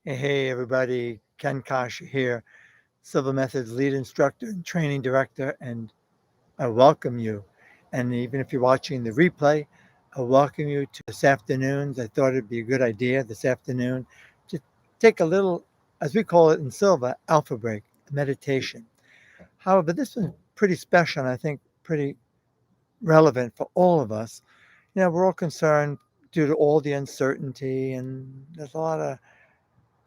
Hey, everybody, Ken Coscia here, Silva Methods lead instructor and training director, and I welcome you. And even if you're watching the replay, I welcome you to this afternoon's. I thought it'd be a good idea this afternoon to take a little, as we call it in Silva, alpha break, meditation. However, this one's pretty special and I think pretty relevant for all of us. We're all concerned due to all the uncertainty, and there's a lot of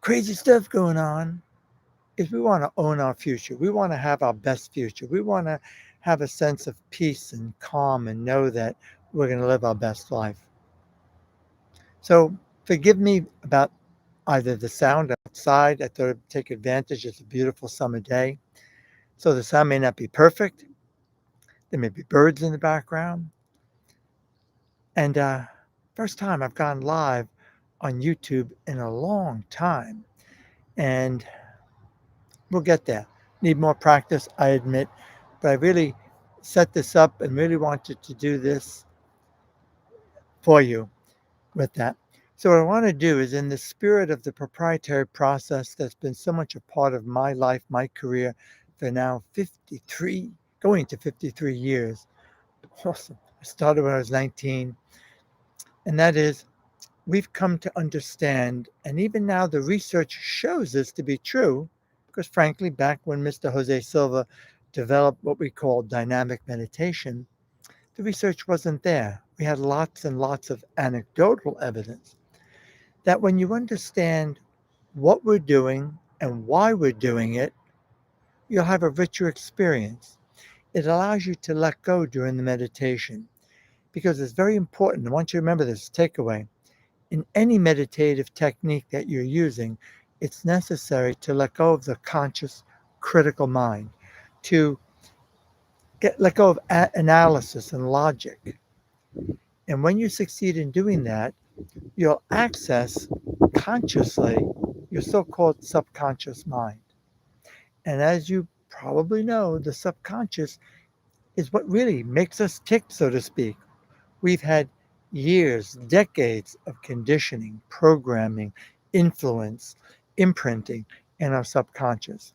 crazy stuff going on. Is we want to own our future. We want to have our best future. We want to have a sense of peace and calm and know that we're going to live our best life. So forgive me about either the sound outside. I thought I'd take advantage. It's a beautiful summer day. So the sound may not be perfect. There may be birds in the background. And first time I've gone live on YouTube in a long time. And we'll get there. Need more practice, I admit, but I really set this up and really wanted to do this for you with that. So what I want to do is, in the spirit of the proprietary process that's been so much a part of my life, my career for now 53, going to 53 years. Awesome. I started when I was 19, and that is we've come to understand, and even now the research shows this to be true, because frankly, back when Mr. Jose Silva developed what we call dynamic meditation, the research wasn't there. We had lots and lots of anecdotal evidence that when you understand what we're doing and why we're doing it, you'll have a richer experience. It allows you to let go during the meditation because it's very important. I want you to remember this takeaway. In any meditative technique that you're using, it's necessary to let go of the conscious critical mind, to let go of analysis and logic. And when you succeed in doing that, you'll access consciously your so-called subconscious mind. And as you probably know, the subconscious is what really makes us tick, so to speak. We've had years, decades of conditioning, programming, influence, imprinting in our subconscious.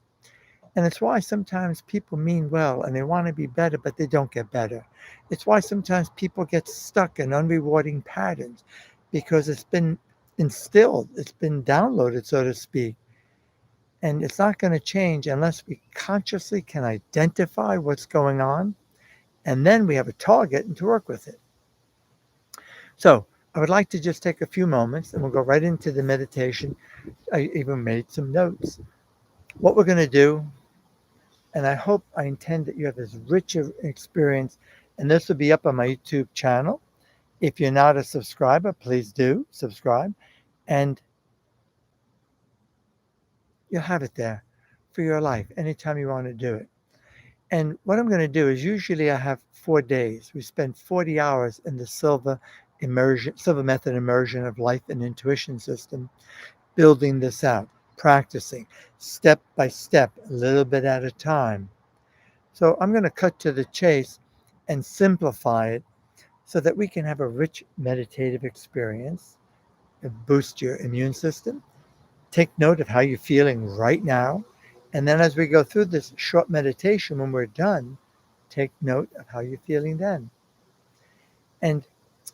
And it's why sometimes people mean well and they want to be better, but they don't get better. It's why sometimes people get stuck in unrewarding patterns because it's been instilled, it's been downloaded, so to speak. And it's not going to change unless we consciously can identify what's going on. And then we have a target and to work with it. So I would like to just take a few moments and we'll go right into the meditation. I even made some notes. What we're going to do, and I intend that you have this richer experience, and this will be up on my YouTube channel. If you're not a subscriber, please do subscribe, and you'll have it there for your life anytime you want to do it. And what I'm going to do is usually I have 4 days. We spend 40 hours in the Silva method immersion of life and intuition system, building this out, practicing step by step, a little bit at a time. So I'm going to cut to the chase and simplify it so that we can have a rich meditative experience and boost your immune system. Take note of how you're feeling right now. And then as we go through this short meditation, when we're done, take note of how you're feeling then. And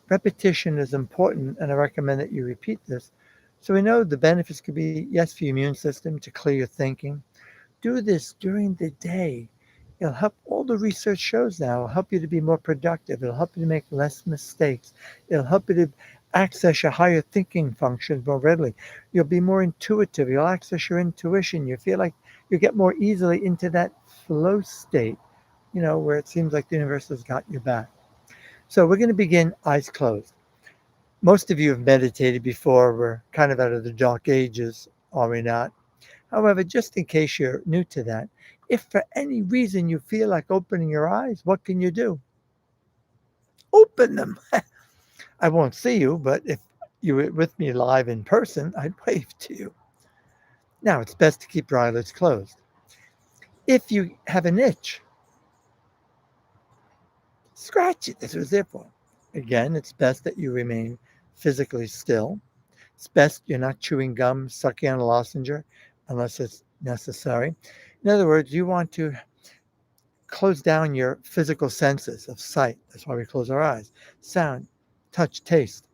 repetition is important, and I recommend that you repeat this. So we know the benefits could be, yes, for your immune system to clear your thinking. Do this during the day. It'll help. All the research shows now. It'll help you to be more productive. It'll help you to make less mistakes. It'll help you to access your higher thinking functions more readily. You'll be more intuitive. You'll access your intuition. You feel like you get more easily into that flow state, where it seems like the universe has got your back. So we're going to begin eyes closed. Most of you have meditated before. We're kind of out of the dark ages, are we not? However, just in case you're new to that, if for any reason you feel like opening your eyes, what can you do? Open them. I won't see you, but if you were with me live in person, I'd wave to you. Now, it's best to keep your eyelids closed. If you have an itch, scratch it. That's what it's there for. Again, it's best that you remain physically still. It's best you're not chewing gum, sucking on a lozenge unless it's necessary. In other words, you want to close down your physical senses of sight. That's why we close our eyes. Sound, touch, taste,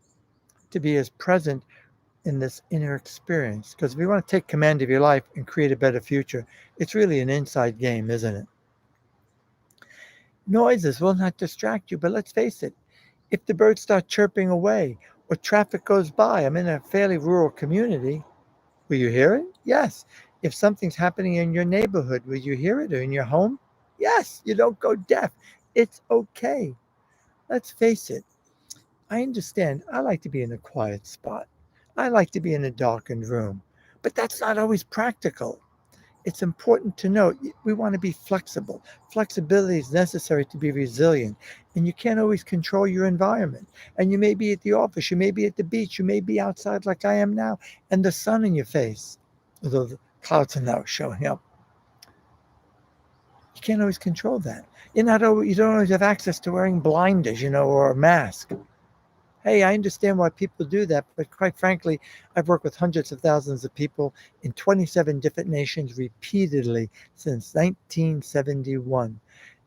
to be as present in this inner experience. Because if we want to take command of your life and create a better future, it's really an inside game, isn't it? Noises will not distract you, but let's face it, if the birds start chirping away or traffic goes by, I'm in a fairly rural community, will you hear it? Yes. If something's happening in your neighborhood, will you hear it, or in your home? Yes. You don't go deaf. It's okay. Let's face it. I understand. I like to be in a quiet spot. I like to be in a darkened room. But that's not always practical. It's important to note we want to be flexible. Flexibility is necessary to be resilient, and you can't always control your environment. And you may be at the office, you may be at the beach, you may be outside like I am now, and the sun in your face, although the clouds are now showing up. You can't always control that. You don't always have access to wearing blinders, or a mask. Hey, I understand why people do that, but quite frankly, I've worked with hundreds of thousands of people in 27 different nations repeatedly since 1971.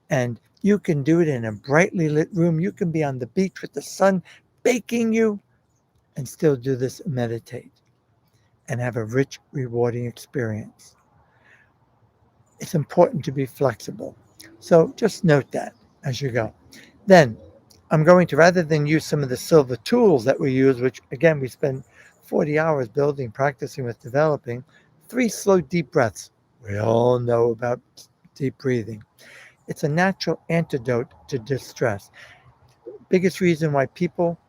And you can do it in a brightly lit room. You can be on the beach with the sun baking you and still do this, meditate, and have a rich, rewarding experience. It's important to be flexible. So just note that as you go. Then I'm going to, rather than use some of the Silva tools that we use, which again, we spend 40 hours building, practicing with, developing, 3 slow, deep breaths. We all know about deep breathing. It's a natural antidote to distress. Biggest reason why people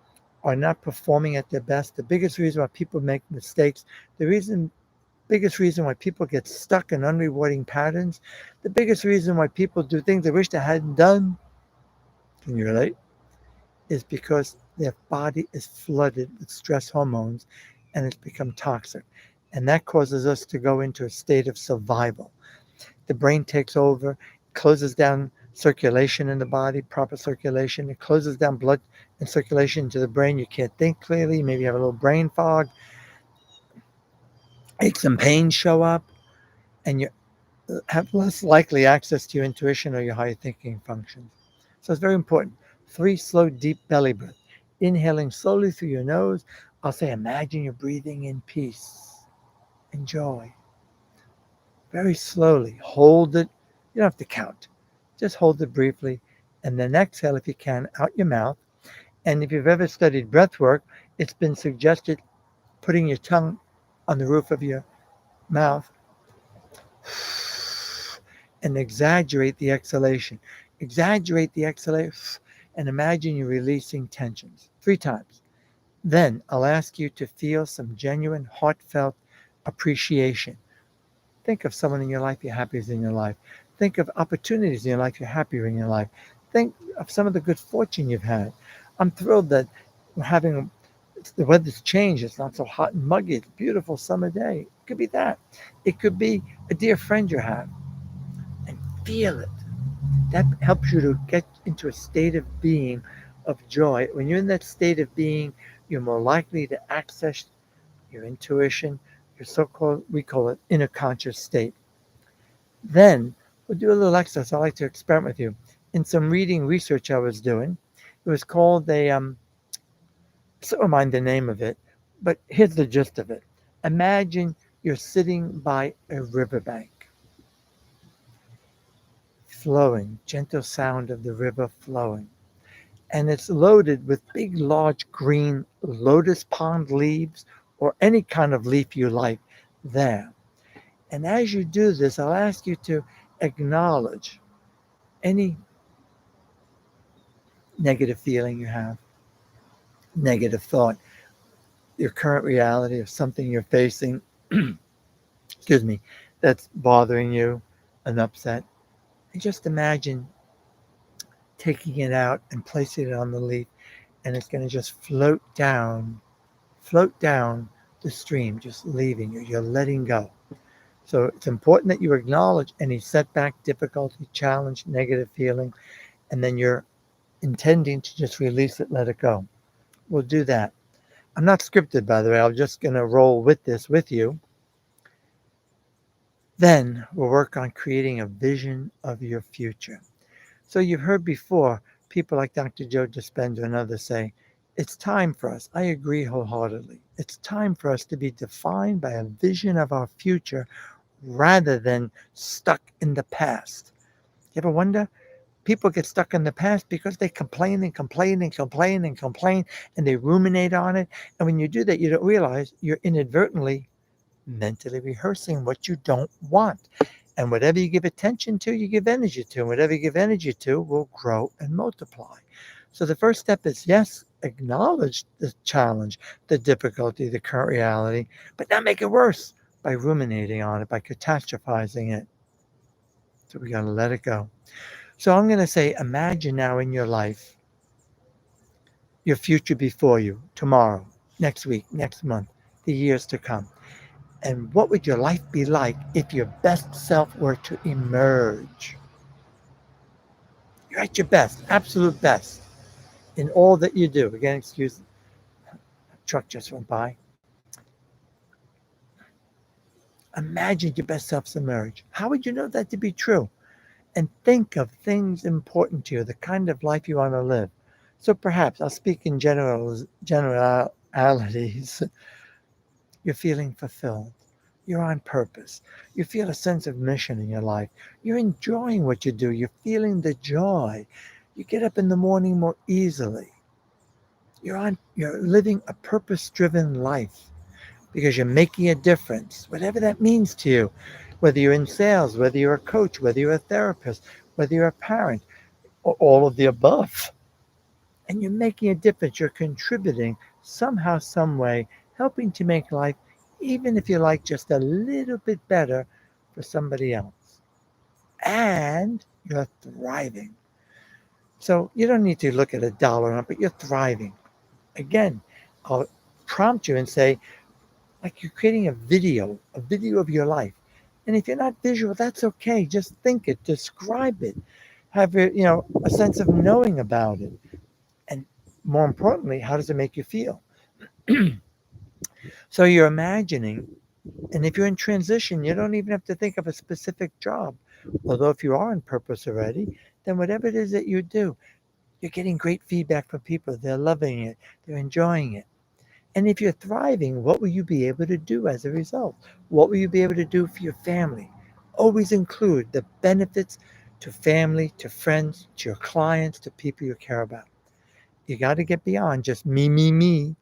are not performing at their best, the biggest reason why people make mistakes, biggest reason why people get stuck in unrewarding patterns, the biggest reason why people do things they wish they hadn't done, can you relate? Is because their body is flooded with stress hormones and it's become toxic. And that causes us to go into a state of survival. The brain takes over, closes down circulation in the body, proper circulation. It closes down blood and circulation to the brain. You can't think clearly. Maybe you have a little brain fog. Aches and pains show up, and you have less likely access to your intuition or your higher thinking functions. So it's very important. 3 slow, deep belly breath. Inhaling slowly through your nose. I'll say, imagine you're breathing in peace and joy. Very slowly. Hold it. You don't have to count. Just hold it briefly. And then exhale, if you can, out your mouth. And if you've ever studied breath work, it's been suggested putting your tongue on the roof of your mouth and exaggerate the exhalation. Exaggerate the exhalation and imagine you're releasing tensions 3 times. Then I'll ask you to feel some genuine, heartfelt appreciation. Think of someone in your life you're happiest in your life. Think of opportunities in your life you're happier in your life. Think of some of the good fortune you've had. I'm thrilled that we're having the weather's changed. It's not so hot and muggy. It's a beautiful summer day. It could be that. It could be a dear friend you have. And feel it. That helps you to get into a state of being of joy. When you're in that state of being, you're more likely to access your intuition, your so-called, we call it inner conscious state. Then we'll do a little exercise. I like to experiment with you. In some reading research I was doing, it was called so remind the name of it, but here's the gist of it. Imagine you're sitting by a riverbank, flowing, gentle sound of the river flowing. And it's loaded with big, large green lotus pond leaves or any kind of leaf you like there. And as you do this, I'll ask you to acknowledge any negative feeling you have, negative thought, your current reality of something you're facing, excuse me, that's bothering you, an upset. And just imagine taking it out and placing it on the leaf, and it's going to just float down the stream, just leaving you. You're letting go. So it's important that you acknowledge any setback, difficulty, challenge, negative feeling, and then you're intending to just release it, let it go. We'll do that. I'm not scripted, by the way. I'm just going to roll with this with you. Then we'll work on creating a vision of your future. So you've heard before people like Dr. Joe Dispenza and others say, it's time for us. I agree wholeheartedly. It's time for us to be defined by a vision of our future rather than stuck in the past. You ever wonder? People get stuck in the past because they complain and complain and complain and complain and they ruminate on it. And when you do that, you don't realize you're inadvertently mentally rehearsing what you don't want. And whatever you give attention to, you give energy to. And whatever you give energy to will grow and multiply. So the first step is yes, acknowledge the challenge, the difficulty, the current reality, but not make it worse by ruminating on it, by catastrophizing it. So we got to let it go. So I'm going to say, imagine now in your life, your future before you, tomorrow, next week, next month, the years to come. And what would your life be like if your best self were to emerge? You're at your best, absolute best in all that you do. Again, excuse, a truck just went by. Imagine your best self emerge. How would you know that to be true? And think of things important to you, the kind of life you want to live. So perhaps I'll speak in generalities. You're feeling fulfilled. You're on purpose. You feel a sense of mission in your life. You're enjoying what you do. You're feeling the joy. You get up in the morning more easily. You're living a purpose-driven life because you're making a difference, whatever that means to you. Whether you're in sales, whether you're a coach, whether you're a therapist, whether you're a parent, or all of the above. And you're making a difference. You're contributing somehow, some way, helping to make life, even if you like, just a little bit better for somebody else. And you're thriving. So you don't need to look at a dollar amount, but you're thriving. Again, I'll prompt you and say, like you're creating a video of your life. And if you're not visual, that's okay. Just think it, describe it, have a sense of knowing about it. And more importantly, how does it make you feel? So you're imagining, and if you're in transition, you don't even have to think of a specific job. Although if you are on purpose already, then whatever it is that you do, you're getting great feedback from people. They're loving it, they're enjoying it. And if you're thriving, what will you be able to do as a result? What will you be able to do for your family? Always include the benefits to family, to friends, to your clients, to people you care about. You got to get beyond just me,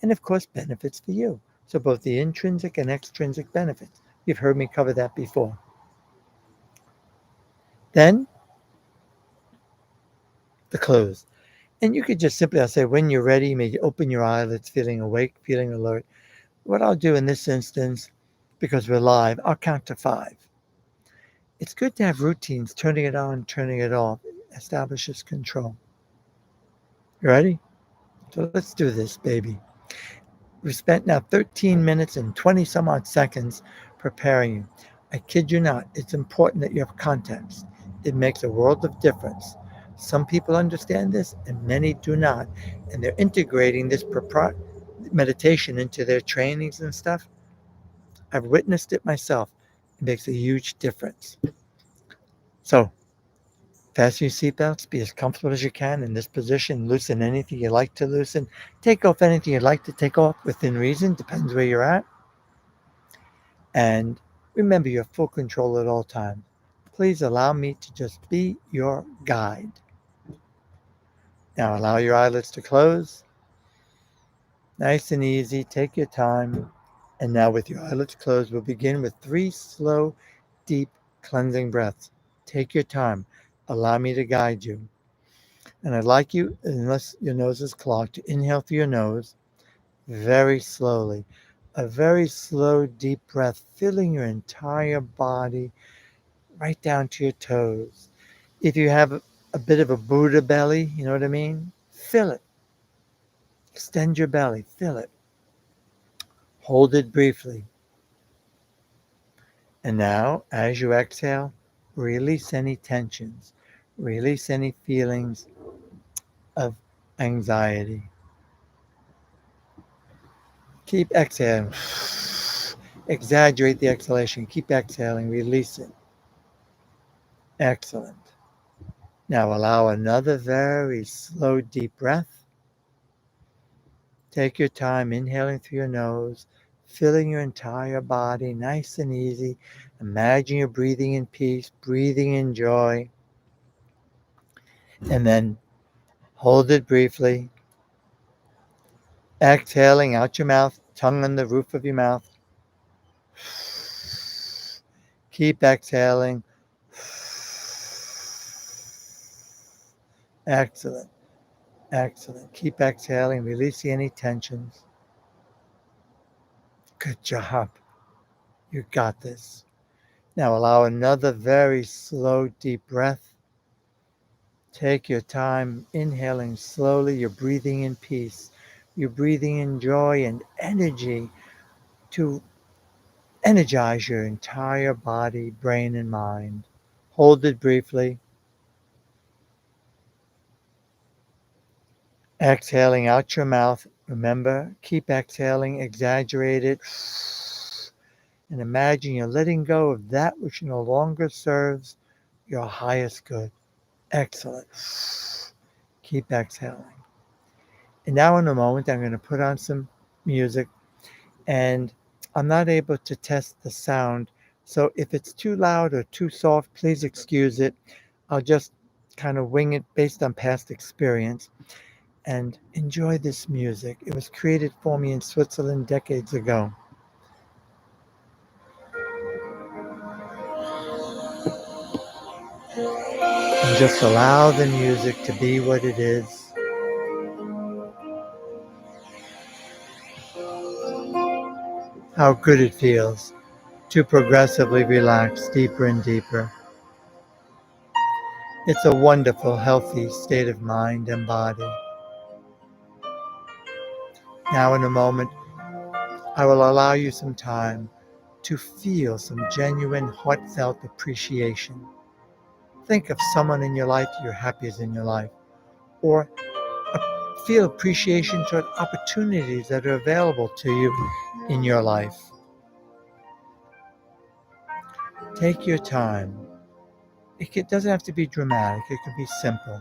and of course, benefits for you. So both the intrinsic and extrinsic benefits. You've heard me cover that before. Then the close. And you could just simply, I'll say, when you're ready, you may open your eyelids, feeling awake, feeling alert. What I'll do in this instance, because we're live, I'll count to 5. It's good to have routines, turning it on, turning it off, establishes control. You ready? So let's do this, baby. We've spent now 13 minutes and 20 some odd seconds preparing you. I kid you not, it's important that you have context. It makes a world of difference. Some people understand this and many do not. And they're integrating this meditation into their trainings and stuff. I've witnessed it myself. It makes a huge difference. So, fasten your seatbelts, be as comfortable as you can in this position, loosen anything you like to loosen, take off anything you'd like to take off within reason, depends where you're at. And remember, you have full control at all times. Please allow me to just be your guide. Now, allow your eyelids to close. Nice and easy. Take your time. And now, with your eyelids closed, we'll begin with 3 slow, deep, cleansing breaths. Take your time. Allow me to guide you. And I'd like you, unless your nose is clogged, to inhale through your nose very slowly. A very slow, deep breath, filling your entire body right down to your toes. If you have a bit of a Buddha belly, you know what I mean? Fill it. Extend your belly. Fill it. Hold it briefly. And now, as you exhale, release any tensions. Release any feelings of anxiety. Keep exhaling. Exaggerate the exhalation. Keep exhaling. Release it. Excellent. Now allow another very slow, deep breath. Take your time inhaling through your nose, filling your entire body nice and easy. Imagine you're breathing in peace, breathing in joy. And then hold it briefly. Exhaling out your mouth, tongue on the roof of your mouth. Keep exhaling. Excellent. Excellent. Keep exhaling, releasing any tensions. Good job. You got this. Now allow another very slow, deep breath. Take your time inhaling slowly. You're breathing in peace. You're breathing in joy and energy to energize your entire body, brain, and mind. Hold it briefly. Exhaling out your mouth. Remember, keep exhaling, exaggerate it. And imagine you're letting go of that which no longer serves your highest good. Excellent. Keep exhaling. And now in a moment, I'm going to put on some music, and I'm not able to test the sound. So if it's too loud or too soft, please excuse it. I'll just kind of wing it based on past experience and enjoy this music. It was created for me in Switzerland decades ago. And just allow the music to be what it is. How good it feels to progressively relax deeper and deeper. It's a wonderful, healthy state of mind and body. Now, in a moment, I will allow you some time to feel some genuine, heartfelt appreciation. Think of someone in your life you're happy is in your life, or feel appreciation toward opportunities that are available to you in your life. Take your time. It doesn't have to be dramatic, it can be simple.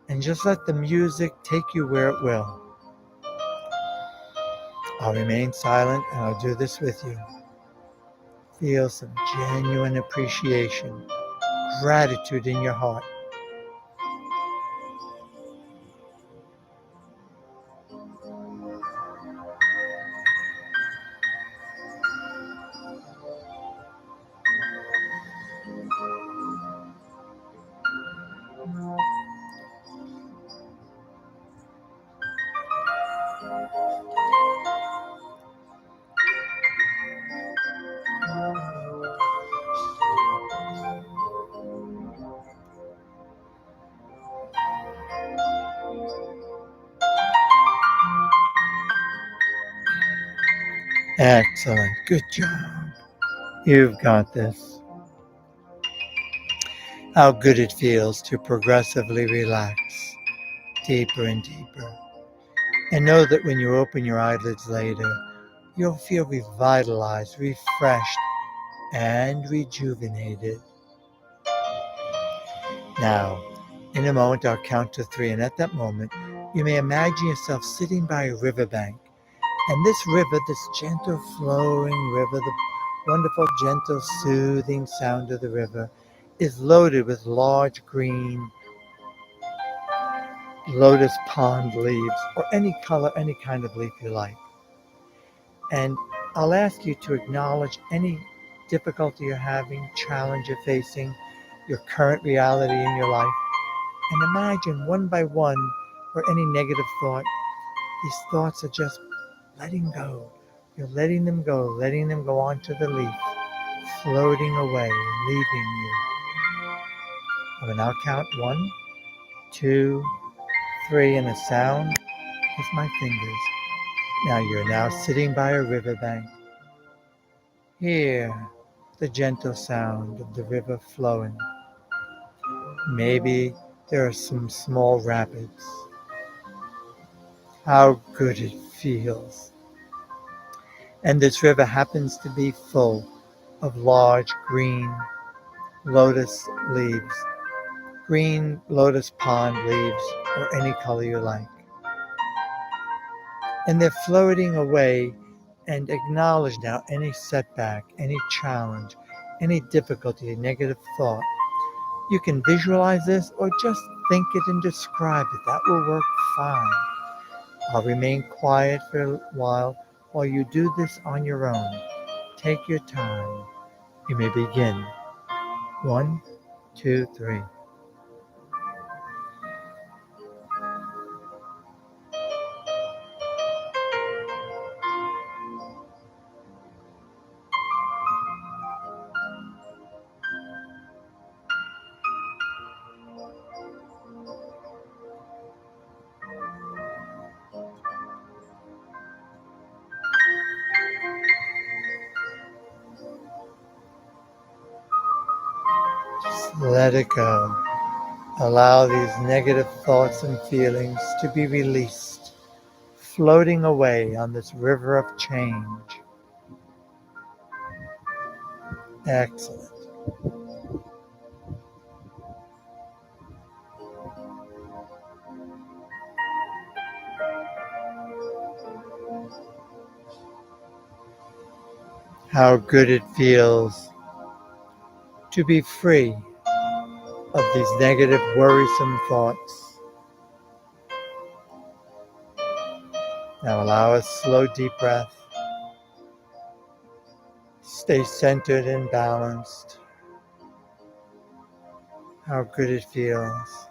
And just let the music take you where it will. I'll remain silent and I'll do this with you. Feel some genuine appreciation, gratitude in your heart. Excellent. Good job. You've got this. How good it feels to progressively relax deeper and deeper. And know that when you open your eyelids later, you'll feel revitalized, refreshed, and rejuvenated. Now, in a moment, I'll count to three, and at that moment, you may imagine yourself sitting by a riverbank. And this river, this gentle flowing river, the wonderful, gentle, soothing sound of the river, is loaded with large green lotus pond leaves, or any color, any kind of leaf you like. And I'll ask you to acknowledge any difficulty you're having, challenge you're facing, your current reality in your life, and imagine one by one, or any negative thought, these thoughts are just letting go. You're letting them go onto the leaf, floating away, leaving you. I will now count 1, 2, 3, and the sound is my fingers. Now you're now sitting by a riverbank. Hear the gentle sound of the river flowing. Maybe there are some small rapids. How good it feels. And this river happens to be full of large green lotus leaves, green lotus pond leaves, or any color you like. And they're floating away, and acknowledge now any setback, any challenge, any difficulty, negative thought. You can visualize this or just think it and describe it. That will work fine. I'll remain quiet for a while you do this on your own. Take your time. You may begin. 1, 2, 3. Just let it go. Allow these negative thoughts and feelings to be released, floating away on this river of change. Excellent. How good it feels to be free of these negative, worrisome thoughts. Now allow a slow, deep breath. Stay centered and balanced. How good it feels.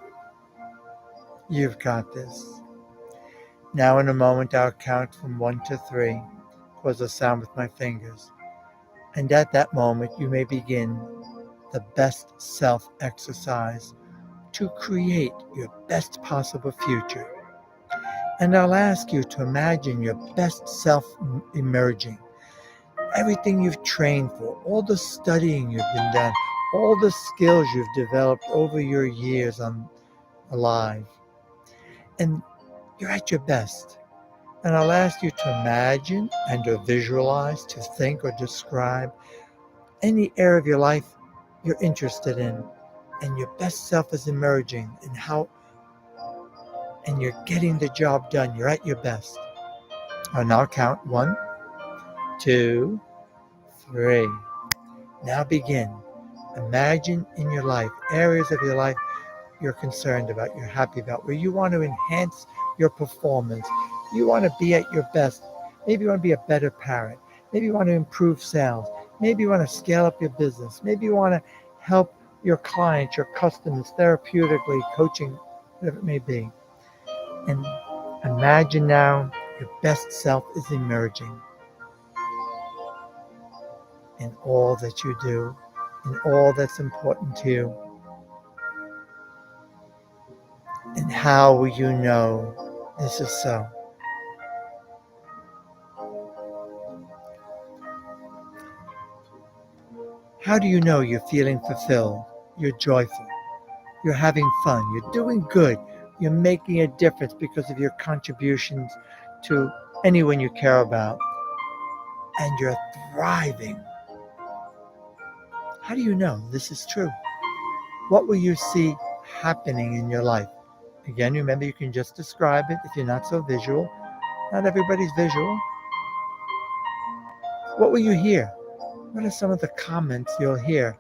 You've got this. Now in a moment I'll count from 1 to 3, cause a sound with my fingers. And at that moment you may begin the best self exercise to create your best possible future. And I'll ask you to imagine your best self emerging. Everything you've trained for, all the studying you've been done, all the skills you've developed over your years alive. And you're at your best. And I'll ask you to imagine and or visualize, to think or describe any area of your life you're interested in. And your best self is emerging and you're getting the job done. You're at your best. And I'll count 1, 2, 3. Now begin. Imagine in your life, areas of your life you're concerned about, you're happy about, where you want to enhance your performance. You want to be at your best. Maybe you want to be a better parent. Maybe you want to improve sales. Maybe you want to scale up your business. Maybe you want to help your clients, your customers, therapeutically, coaching, whatever it may be. And imagine now your best self is emerging in all that you do, in all that's important to you. And how will you know this is so? How do you know you're feeling fulfilled, you're joyful, you're having fun, you're doing good, you're making a difference because of your contributions to anyone you care about, and you're thriving? How do you know this is true? What will you see happening in your life? Again, remember, you can just describe it if you're not so visual. Not everybody's visual. What will you hear? What are some of the comments you'll hear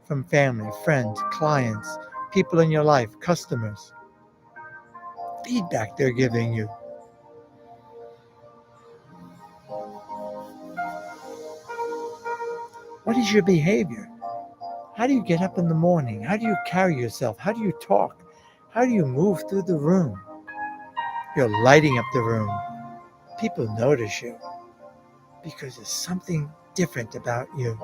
from family, friends, clients, people in your life, customers? Feedback they're giving you. What is your behavior? How do you get up in the morning? How do you carry yourself? How do you talk? How do you move through the room? You're lighting up the room. People notice you because there's something different about you.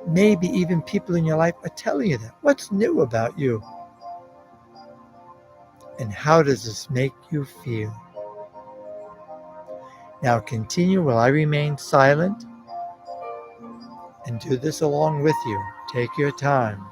Maybe even people in your life are telling you that. What's new about you? And how does this make you feel? Now continue while I remain silent and do this along with you. Take your time.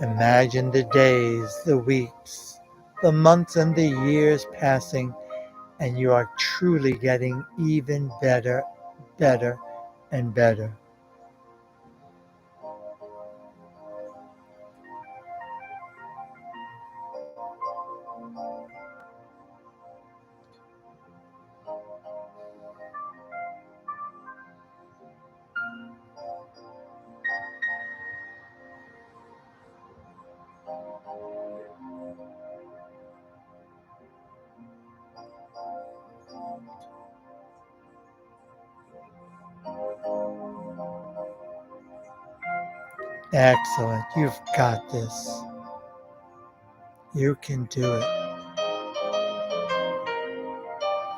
Imagine the days, the weeks, the months, and the years passing, and you are truly getting even better, better, and better. Excellent. You've got this. You can do it.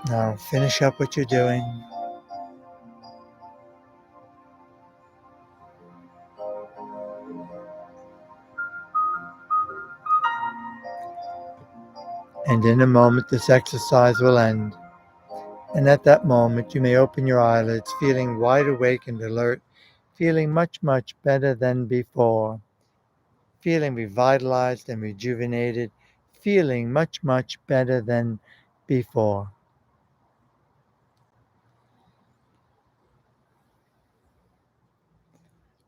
Now finish up what you're doing. And in a moment, this exercise will end. And at that moment, you may open your eyelids, feeling wide awake and alert, feeling much, much better than before, feeling revitalized and rejuvenated, feeling much, much better than before.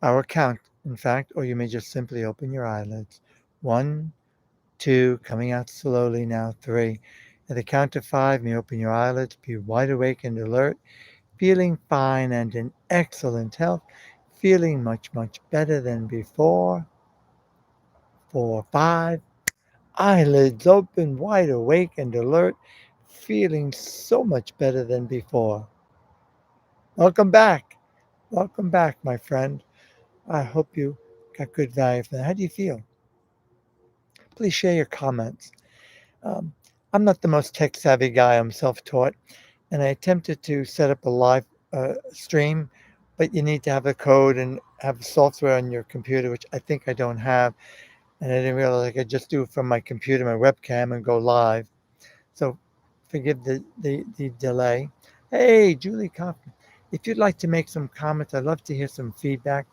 Our count, in fact, or you may just simply open your eyelids. 1, 2, coming out slowly now, 3. At the count of 5, you may open your eyelids, be wide awake and alert, feeling fine and in excellent health, feeling much, much better than before. 4, 5, eyelids open, wide awake and alert, feeling so much better than before. Welcome back. Welcome back, my friend. I hope you got good value from that. How do you feel? Please share your comments. Um, I'm not the most tech savvy guy. I'm self taught, and I attempted to set up a live stream, but you need to have a code and have software on your computer, which I think I don't have. And I didn't realize I could just do it from my computer, my webcam, and go live. So forgive the delay. Hey, Julie Kaufman, if you'd like to make some comments, I'd love to hear some feedback.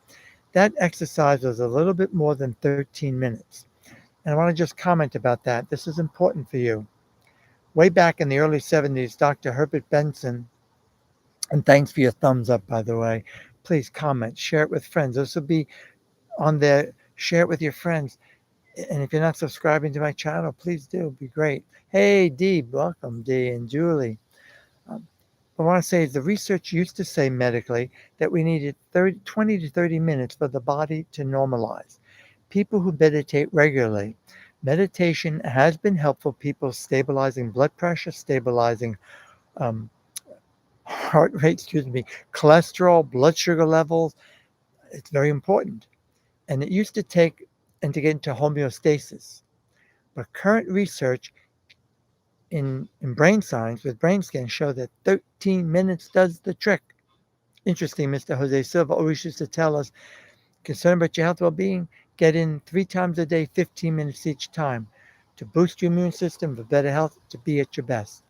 That exercise was a little bit more than 13 minutes. And I want to just comment about that. This is important for you. Way back in the early 70s, Dr. Herbert Benson, and thanks for your thumbs up, by the way. Please comment, share it with friends. This will be on there. Share it with your friends. And if you're not subscribing to my channel, please do. It'd be great. Hey, Dee, welcome, Dee and Julie. Um, I want to say the research used to say medically that we needed 20 to 30 minutes for the body to normalize. People who meditate regularly, meditation has been helpful. People stabilizing blood pressure, stabilizing um, heart rate, cholesterol, blood sugar levels. It's very important. And it used to take, and to get into homeostasis. But current research in brain science with brain scans show that 13 minutes does the trick. Interesting, Mr. Jose Silva always used to tell us, concerned about your health well-being, get in 3 times a day, 15 minutes each time to boost your immune system for better health, to be at your best.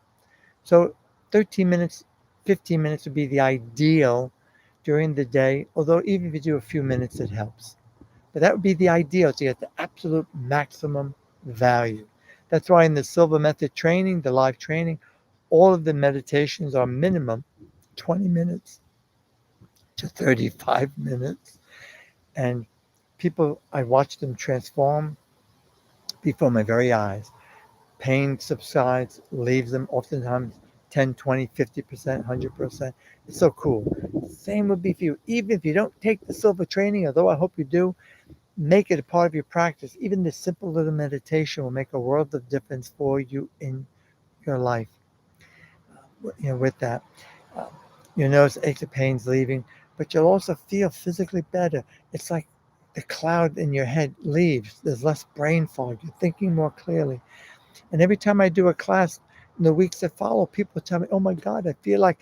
So 13 minutes, 15 minutes would be the ideal during the day, although even if you do a few minutes, it helps. But that would be the ideal to get the absolute maximum value. That's why in the Silva method training, the live training, all of the meditations are minimum 20 minutes to 35 minutes. And people, I watch them transform before my very eyes. Pain subsides, leaves them oftentimes 10, 20, 50%, 100%. It's so cool. Same would be for you. Even if you don't take the Silva training, although I hope you do, make it a part of your practice. Even this simple little meditation will make a world of difference for you in your life. With that, uh, you'll notice aches and pains leaving, but you'll also feel physically better. It's like the cloud in your head leaves. There's less brain fog. You're thinking more clearly. And every time I do a class in the weeks that follow, people tell me, "Oh my God, I feel like."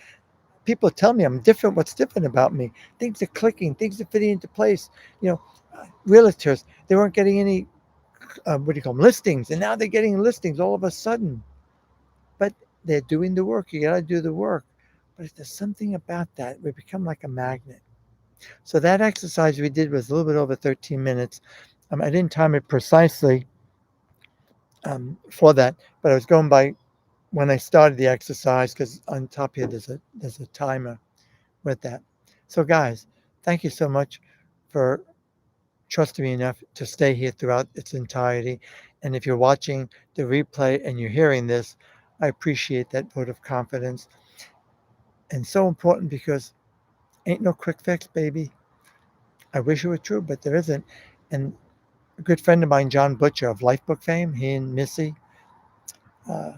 People tell me I'm different. What's different about me? Things are clicking. Things are fitting into place. You know, realtors, they weren't getting any, what do you call them, listings. And now they're getting listings all of a sudden. But they're doing the work. You got to do the work. But if there's something about that, we become like a magnet. So that exercise we did was a little bit over 13 minutes. I didn't time it precisely for that, but I was going by when I started the exercise because on top here there's a timer with that. So guys, thank you so much for trusting me enough to stay here throughout its entirety. And if you're watching the replay and you're hearing this, I appreciate that vote of confidence. And so important because ain't no quick fix, baby. I wish it were true, but there isn't. And a good friend of mine, John Butcher of Lifebook fame, he and Missy, uh,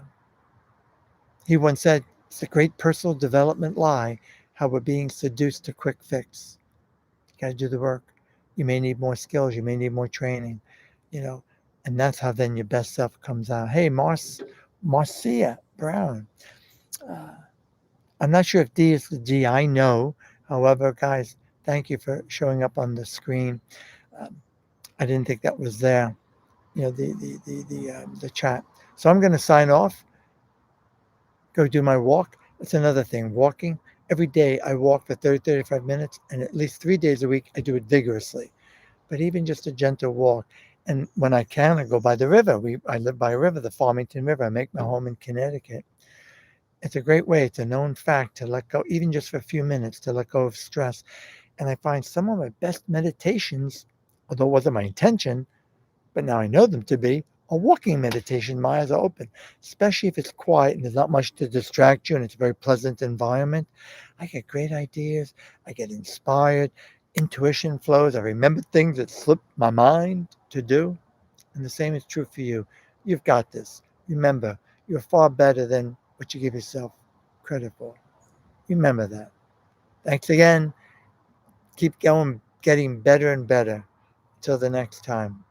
he once said, it's a great personal development lie how we're being seduced to quick fix. You got to do the work. You may need more skills. You may need more training, you know, and that's how then your best self comes out. Hey, Marcia Brown. Uh, I'm not sure if D is the G. I know. However, guys, thank you for showing up on the screen. Um, I didn't think that was there. The chat. So I'm going to sign off. Go do my walk. That's another thing. Walking every day. I walk for 30, 35 minutes, and at least 3 days a week I do it vigorously. But even just a gentle walk. And when I can, I go by the river. I live by a river, the Farmington River. I make my home in Connecticut. It's a great way. It's a known fact to let go, even just for a few minutes, to let go of stress. And I find some of my best meditations, although it wasn't my intention, but now I know them to be, a walking meditation. My eyes are open, especially if it's quiet and there's not much to distract you and it's a very pleasant environment. I get great ideas. I get inspired. Intuition flows. I remember things that slipped my mind to do. And the same is true for you. You've got this. Remember, you're far better than what you give yourself credit for. Remember that. Thanks again. Keep going, getting better and better. Till the next time.